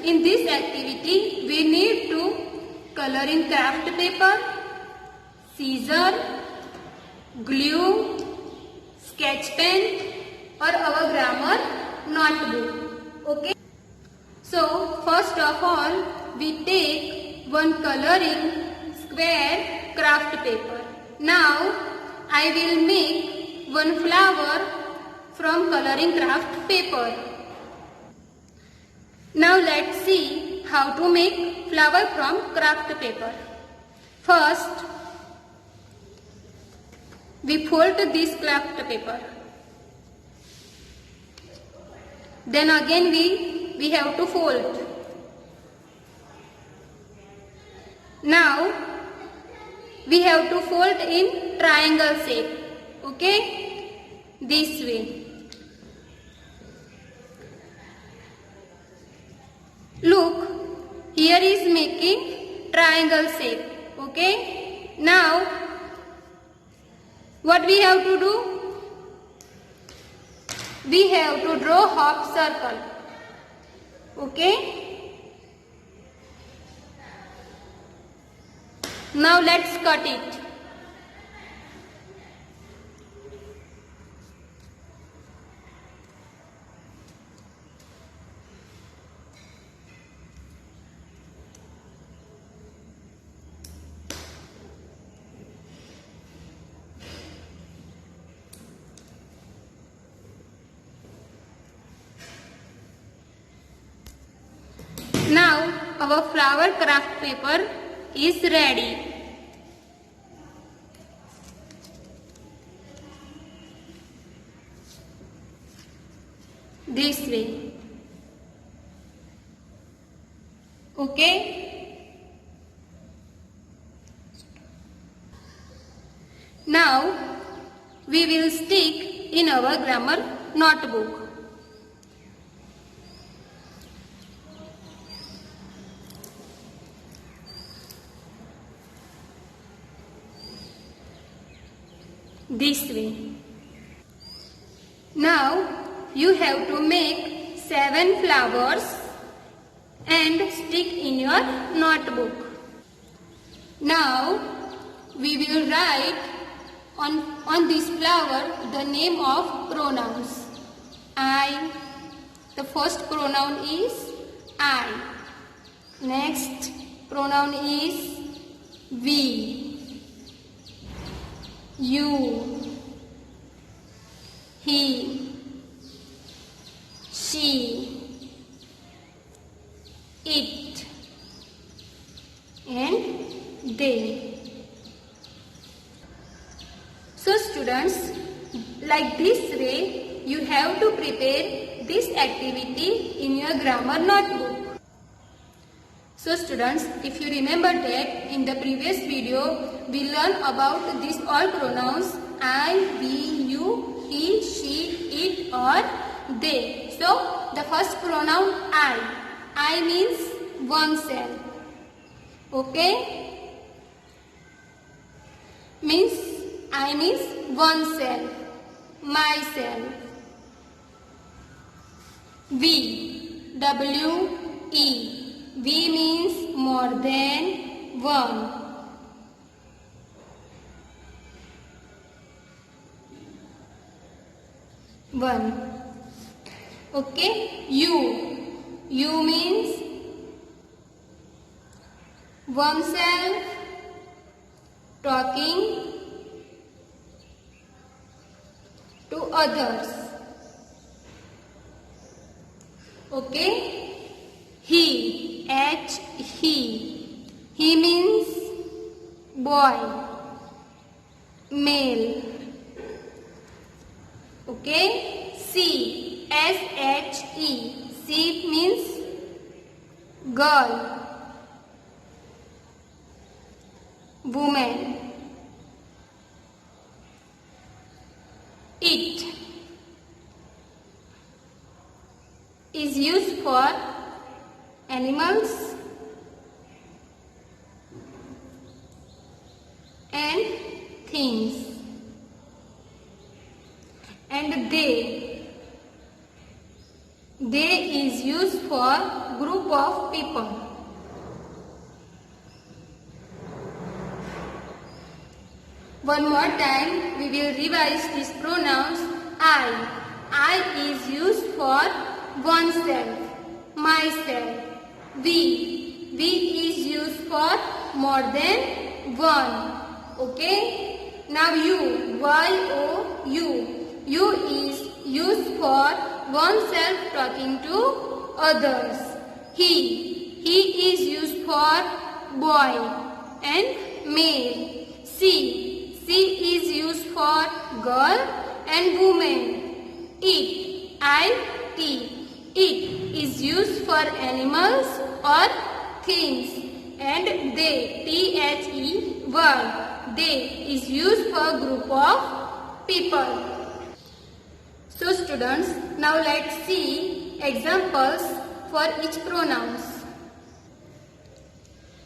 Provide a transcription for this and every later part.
in this activity we need to color in craft paper, scissor, glue, sketch pen or our grammar notebook. Okay. So first of all we take one coloring square craft paper. Now I will make one flower from coloring craft paper. Now let's see how to make flower from craft paper. First, we fold this craft paper. Then again we have to fold. Now we have to fold in triangle shape. Okay? This way. Look, here is making triangle shape. Okay? Now, what we have to do? We have to draw half circle. Okay? Now let's cut it. Now our flower craft paper is ready. This way. Okay? Now we will stick in our grammar notebook. This way. Now you have to make 7 flowers and stick in your notebook. Now we will write on this flower the name of pronouns. I. The first pronoun is I. Next pronoun is we. You, he, she, it, and they. So students, like this way you have to prepare this activity in your grammar notebook. So students, if you remember that in the previous video we learned about these all pronouns I, we, you, he, she, it or they. So the first pronoun I means oneself. Okay? I means oneself, myself. We, W-E. We means more than one. Okay. You means oneself, talking to others. Okay. He, H-he. He means boy, male. Okay. She, S-H-E. She means girl, woman. It is used for animals and things. And They is used for group of people. One more time we will revise these pronouns. I is used for oneself, myself. We is used for more than one. Okay? Now you, you. You is used for oneself talking to others. He is used for boy and male. She is used for girl and woman. It is used for animals or things. And they, word, they is used for group of people. So students, now let's see examples for each pronouns.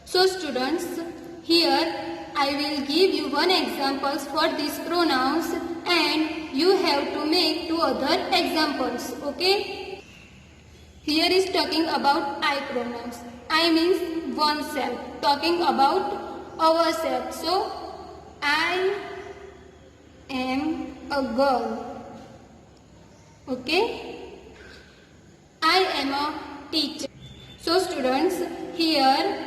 So students, here I will give you one examples for these pronouns and you have to make two other examples. Okay? Here is talking about I pronouns. I means oneself, talking about ourselves. So, I am a girl. Okay? I am a teacher. So students, here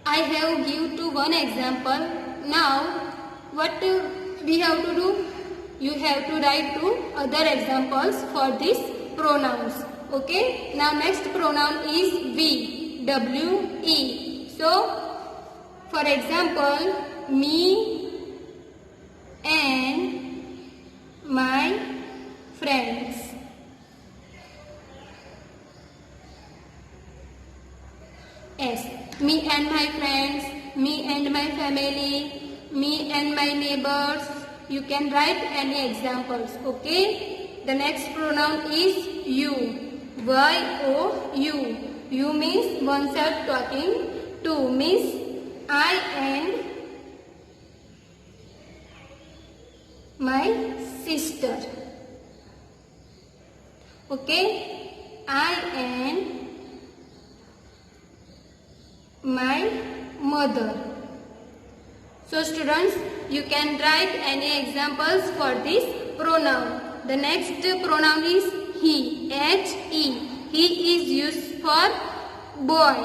I have give to one example. Now, what we have to do? You have to write two other examples for these pronouns. Okay? Now next pronoun is we. W-E. So, for example, me and my friends. Yes, me and my friends, me and my family, me and my neighbors. You can write any examples, okay? The next pronoun is you. Y-O-U. You means oneself talking. To means I and my sister. Okay? I and my mother. So students, you can write any examples for this pronoun. The next pronoun is he. H-E. He is used for boy,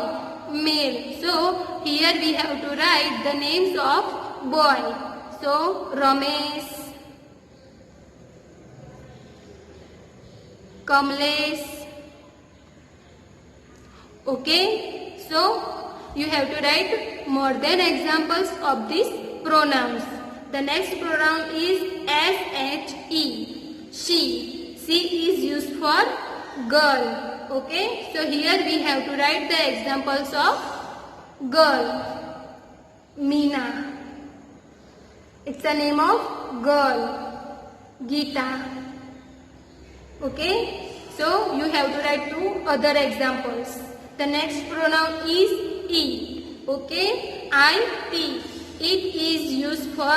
male. So here we have to write the names of boy. So Ramesh, Kamlesh. Okay? So you have to write more than examples of these pronouns. The next pronoun is S-H-E. She. She is used for girl. Okay. So here we have to write the examples of girl. Meena. It's a name of girl. Geeta. Okay. So you have to write two other examples. The next pronoun is it. Okay. I-T. It is used for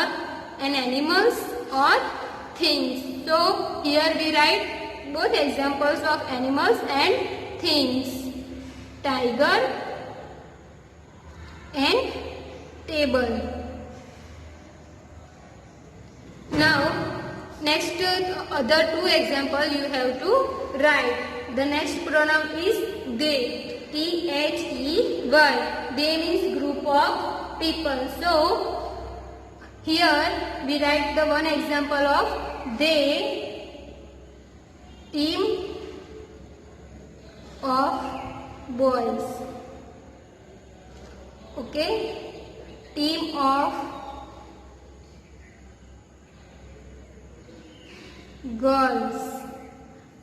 an animals or things. So here we write both examples of animals and things. Tiger and table. Now next other two examples you have to write. The next pronoun is they. T-H-E-Y. They means group of people. So here we write the one example of they, team of boys. Okay, team of girls.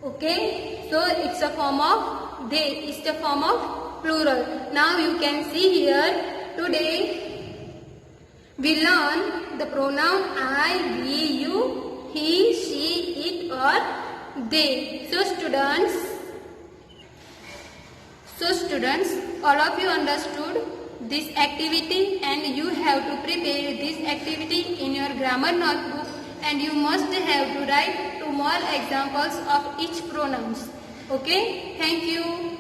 Okay, so it's a form of they, it's the form of plural. Now you can see here today we learn the pronoun I, we, you, he, she, it or they. So students, all of you understood this activity and you have to prepare this activity in your grammar notebook and you must have to write two more examples of each pronouns. Okay, thank you.